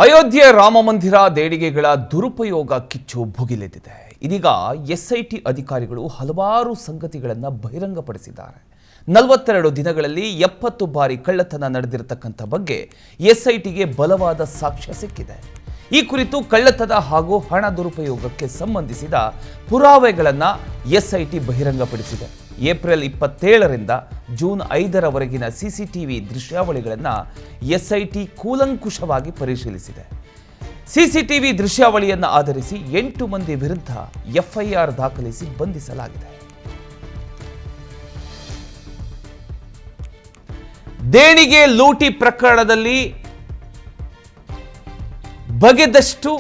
ಅಯೋಧ್ಯೆ ರಾಮ ಮಂದಿರ ದೇಣಿಗೆಗಳ ದುರುಪಯೋಗ ಕಿಚ್ಚು ಭುಗಿಲೆದ್ದಿದೆ. ಇದೀಗ ಎಸ್ಐಟಿ ಅಧಿಕಾರಿಗಳು ಹಲವಾರು ಸಂಗತಿಗಳನ್ನು ಬಹಿರಂಗಪಡಿಸಿದ್ದಾರೆ. 42 ದಿನಗಳಲ್ಲಿ 70 ಬಾರಿ ಕಳ್ಳತನ ನಡೆದಿರತಕ್ಕಂಥ ಬಗ್ಗೆ ಎಸ್ಐಟಿಗೆ ಬಲವಾದ ಸಾಕ್ಷ್ಯ ಸಿಕ್ಕಿದೆ. ಈ ಕುರಿತು ಕಳ್ಳತನ ಹಾಗೂ ಹಣ ದುರುಪಯೋಗಕ್ಕೆ ಸಂಬಂಧಿಸಿದ ಪುರಾವೆಗಳನ್ನು ಎಸ್ಐಟಿ ಬಹಿರಂಗಪಡಿಸಿದೆ. ಏಪ್ರಿಲ್ 27ರಿಂದ ಜೂನ್ 5ರವರೆಗಿನ ಸಿಸಿಟಿವಿ ದೃಶ್ಯಾವಳಿಗಳನ್ನು ಎಸ್ಐಟಿ ಕೂಲಂಕುಷವಾಗಿ ಪರಿಶೀಲಿಸಿದೆ. ಸಿಸಿಟಿವಿ ದೃಶ್ಯಾವಳಿಯನ್ನು ಆಧರಿಸಿ 8 ಮಂದಿ ವಿರುದ್ಧ ಎಫ್ಐಆರ್ ದಾಖಲಿಸಿ ಬಂಧಿಸಲಾಗಿದೆ. ದೇಣಿಗೆ ಲೂಟಿ ಪ್ರಕರಣದಲ್ಲಿ ಬಗೆದಷ್ಟು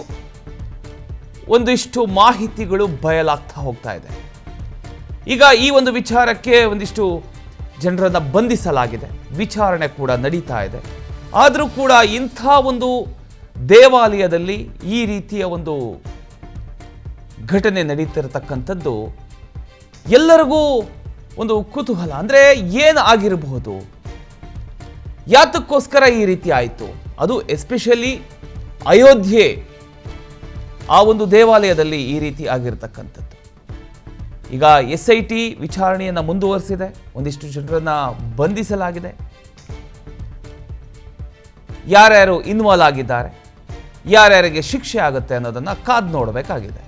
ಒಂದಿಷ್ಟು ಮಾಹಿತಿಗಳು ಬಯಲಾಗ್ತಾ ಹೋಗ್ತಾ ಇದೆ. ಈಗ ಈ ಒಂದು ವಿಚಾರಕ್ಕೆ ಒಂದಿಷ್ಟು ಜನರನ್ನು ಬಂಧಿಸಲಾಗಿದೆ, ವಿಚಾರಣೆ ಕೂಡ ನಡೀತಾ ಇದೆ. ಆದರೂ ಕೂಡ ಇಂಥ ಒಂದು ದೇವಾಲಯದಲ್ಲಿ ಈ ರೀತಿಯ ಒಂದು ಘಟನೆ ನಡೀತಿರತಕ್ಕಂಥದ್ದು ಎಲ್ಲರಿಗೂ ಒಂದು ಕುತೂಹಲ. ಅಂದರೆ ಏನು ಆಗಿರಬಹುದು, ಯಾತಕ್ಕೋಸ್ಕರ ಈ ರೀತಿ ಆಯಿತು, ಅದು ಎಸ್ಪೆಷಲಿ ಅಯೋಧ್ಯೆ ಆ ಒಂದು ದೇವಾಲಯದಲ್ಲಿ ಈ ರೀತಿ ಆಗಿರತಕ್ಕಂಥದ್ದು. ಈಗ ಎಸ್ಐಟಿ ವಿಚಾರಣೆಯನ್ನು ಮುಂದುವರಿಸಿದೆ, ಒಂದಿಷ್ಟು ಜನರನ್ನ ಬಂಧಿಸಲಾಗಿದೆ. ಯಾರ್ಯಾರು ಇನ್ವಾಲ್ವ್ ಆಗಿದ್ದಾರೆ, ಯಾರ್ಯಾರಿಗೆ ಶಿಕ್ಷೆ ಆಗುತ್ತೆ ಅನ್ನೋದನ್ನು ಕಾದು ನೋಡಬೇಕಾಗಿದೆ.